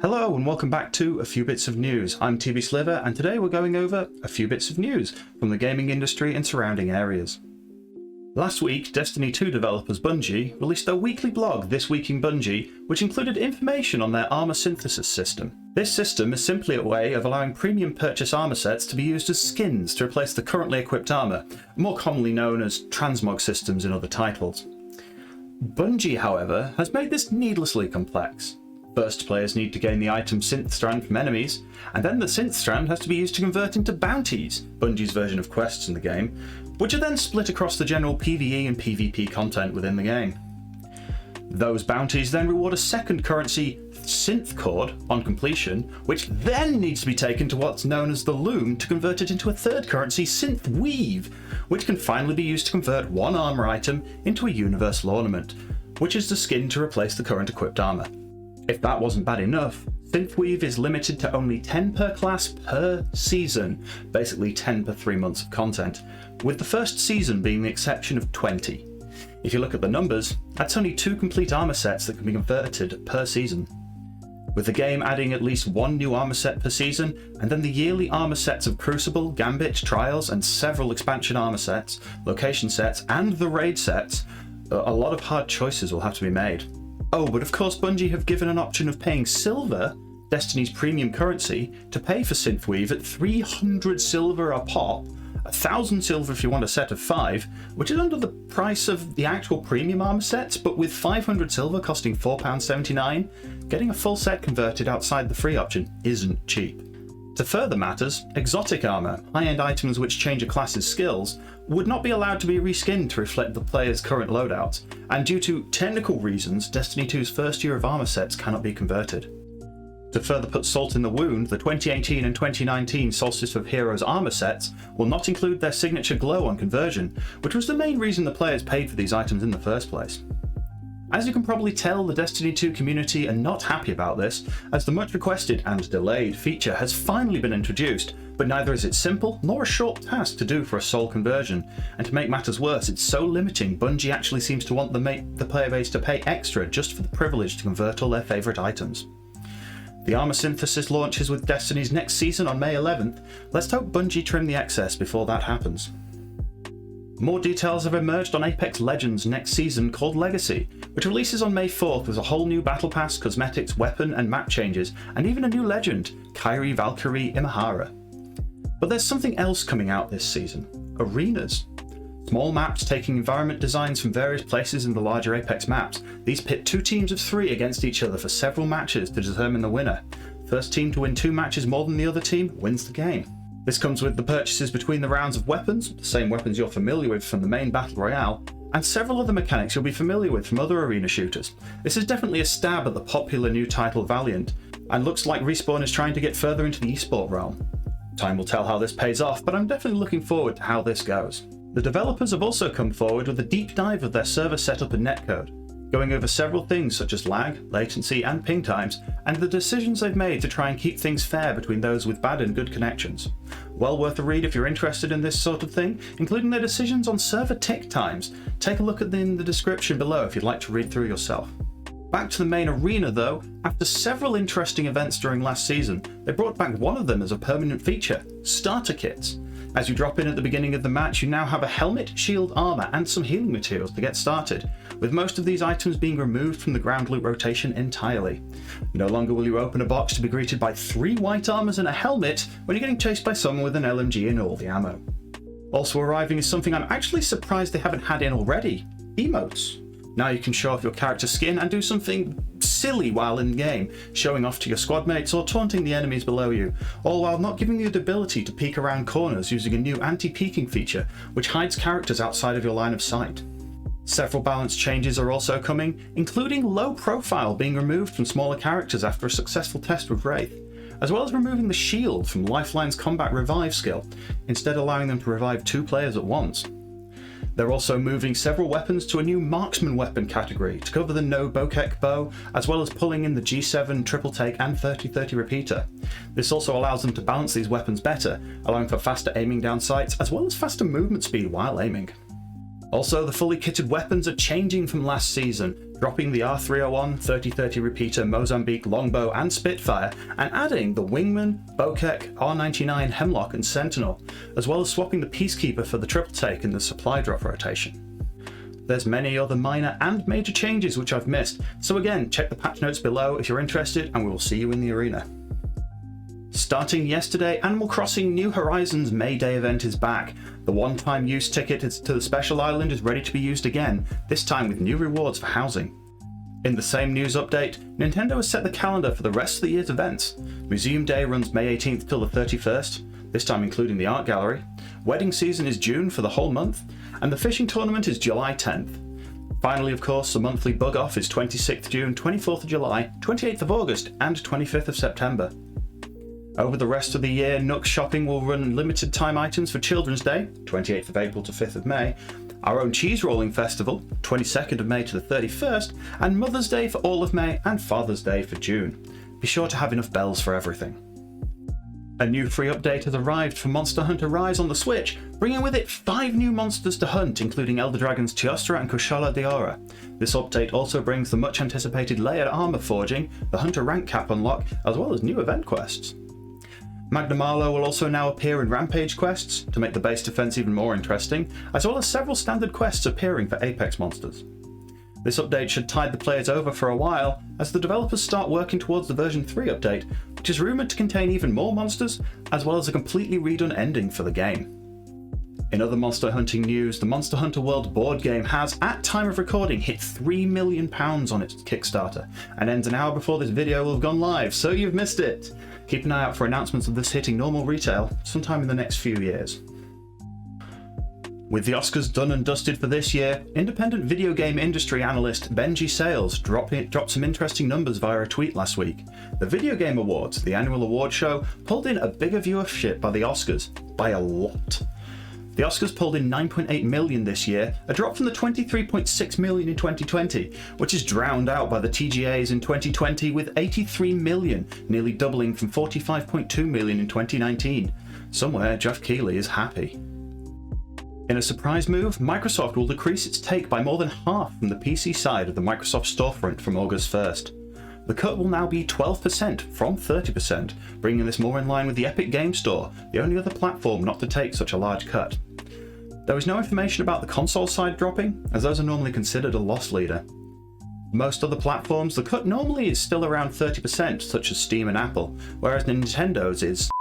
Hello and welcome back to A Few Bits of News. I'm TB Sliver and today we're going over a few bits of news from the gaming industry and surrounding areas. Last week, Destiny 2 developers Bungie released their weekly blog, This Week in Bungie, which included information on their armor synthesis system. This system is simply a way of allowing premium purchase armor sets to be used as skins to replace the currently equipped armor, more commonly known as transmog systems in other titles. Bungie, however, has made this needlessly complex. First, players need to gain the item Synth Strand from enemies, and then the Synth Strand has to be used to convert into bounties, Bungie's version of quests in the game, which are then split across the general PvE and PvP content within the game. Those bounties then reward a second currency, Synth Cord, on completion, which then needs to be taken to what's known as the Loom to convert it into a third currency, Synth Weave, which can finally be used to convert one armor item into a universal ornament, which is the skin to replace the current equipped armor. If that wasn't bad enough, Synthweave is limited to only 10 per class per season, basically 10 per 3 months of content, with the first season being the exception of 20. If you look at the numbers, that's only 2 complete armor sets that can be converted per season. With the game adding at least 1 new armor set per season, and then the yearly armor sets of Crucible, Gambit, Trials, and several expansion armor sets, location sets, and the raid sets, a lot of hard choices will have to be made. Oh, but of course Bungie have given an option of paying silver, Destiny's premium currency, to pay for Synthweave at 300 silver a pop, 1,000 silver if you want a set of 5, which is under the price of the actual premium armor sets, but with 500 silver costing £4.79, getting a full set converted outside the free option isn't cheap. To further matters, exotic armor, high-end items which change a class's skills, would not be allowed to be reskinned to reflect the player's current loadouts, and due to technical reasons, Destiny 2's first year of armor sets cannot be converted. To further put salt in the wound, the 2018 and 2019 Solstice of Heroes armor sets will not include their signature glow on conversion, which was the main reason the players paid for these items in the first place. As you can probably tell, the Destiny 2 community are not happy about this, as the much requested and delayed feature has finally been introduced, but neither is it simple nor a short task to do for a soul conversion, and to make matters worse, it's so limiting Bungie actually seems to want the player base to pay extra just for the privilege to convert all their favourite items. The armor synthesis launches with Destiny's next season on May 11th, let's hope Bungie trim the excess before that happens. More details have emerged on Apex Legends' next season called Legacy, which releases on May 4th with a whole new battle pass, cosmetics, weapon and map changes, and even a new legend, Kyrie Valkyrie Imahara. But there's something else coming out this season: arenas. Small maps taking environment designs from various places in the larger Apex maps. These pit 2 teams of 3 against each other for several matches to determine the winner. First team to win 2 matches more than the other team wins the game. This comes with the purchases between the rounds of weapons, the same weapons you're familiar with from the main Battle Royale, and several other mechanics you'll be familiar with from other arena shooters. This is definitely a stab at the popular new title Valiant, and looks like Respawn is trying to get further into the esport realm. Time will tell how this pays off, but I'm definitely looking forward to how this goes. The developers have also come forward with a deep dive of their server setup and netcode, going over several things such as lag, latency and ping times, and the decisions they've made to try and keep things fair between those with bad and good connections. Well worth a read if you're interested in this sort of thing, including their decisions on server tick times. Take a look in the description below if you'd like to read through yourself. Back to the main arena though, after several interesting events during last season, they brought back one of them as a permanent feature: starter kits. As you drop in at the beginning of the match, you now have a helmet, shield, armor, and some healing materials to get started, with most of these items being removed from the ground loot rotation entirely. No longer will you open a box to be greeted by 3 white armors and a helmet when you're getting chased by someone with an LMG and all the ammo. Also arriving is something I'm actually surprised they haven't had in already: emotes. Now you can show off your character skin and do something silly while in game, showing off to your squad mates or taunting the enemies below you, all while not giving you the ability to peek around corners using a new anti-peeking feature which hides characters outside of your line of sight. Several balance changes are also coming, including low profile being removed from smaller characters after a successful test with Wraith, as well as removing the shield from Lifeline's combat revive skill, instead allowing them to revive 2 players at once. They're also moving several weapons to a new marksman weapon category to cover the no bokeh bow, as well as pulling in the G7 triple take and 30-30 repeater. This also allows them to balance these weapons better, allowing for faster aiming down sights as well as faster movement speed while aiming. Also, the fully kitted weapons are changing from last season, dropping the R301, 3030 repeater, Mozambique, Longbow and Spitfire, and adding the Wingman, Bokek, R99, Hemlock and Sentinel, as well as swapping the Peacekeeper for the triple take in the supply drop rotation. There's many other minor and major changes which I've missed, so again, check the patch notes below if you're interested, and we will see you in the arena. Starting yesterday, Animal Crossing New Horizons May Day event is back. The one-time use ticket to the special island is ready to be used again, this time with new rewards for housing. In the same news update, Nintendo has set the calendar for the rest of the year's events. Museum Day runs May 18th till the 31st, this time including the art gallery. Wedding season is June for the whole month, and the fishing tournament is July 10th. Finally, of course, the monthly bug off is 26th June, 24th of July, 28th of August, and 25th of September. Over the rest of the year, Nook Shopping will run limited time items for Children's Day, 28th of April to 5th of May, our own Cheese Rolling Festival, 22nd of May to the 31st, and Mother's Day for all of May and Father's Day for June. Be sure to have enough bells for everything. A new free update has arrived for Monster Hunter Rise on the Switch, bringing with it 5 new monsters to hunt, including Elder Dragons Teostra and Kushala Daora. This update also brings the much anticipated layered armor forging, the Hunter rank cap unlock, as well as new event quests. Magna Marlowe will also now appear in Rampage quests, to make the base defense even more interesting, as well as several standard quests appearing for Apex monsters. This update should tide the players over for a while, as the developers start working towards the version 3 update, which is rumoured to contain even more monsters, as well as a completely redone ending for the game. In other monster hunting news, the Monster Hunter World board game has, at time of recording, hit £3 million on its Kickstarter, and ends an hour before this video will have gone live, so you've missed it! Keep an eye out for announcements of this hitting normal retail sometime in the next few years. With the Oscars done and dusted for this year, independent video game industry analyst Bungie Sales dropped some interesting numbers via a tweet last week. The Video Game Awards, the annual award show, pulled in a bigger viewership by the Oscars, by a lot. The Oscars pulled in 9.8 million this year, a drop from the 23.6 million in 2020, which is drowned out by the TGAs in 2020 with 83 million, nearly doubling from 45.2 million in 2019. Somewhere Jeff Keighley is happy. In a surprise move, Microsoft will decrease its take by more than half from the PC side of the Microsoft storefront from August 1st. The cut will now be 12% from 30%, bringing this more in line with the Epic Game Store, the only other platform not to take such a large cut. There is no information about the console side dropping, as those are normally considered a loss leader. Most other platforms, the cut normally is still around 30%, such as Steam and Apple, whereas Nintendo's is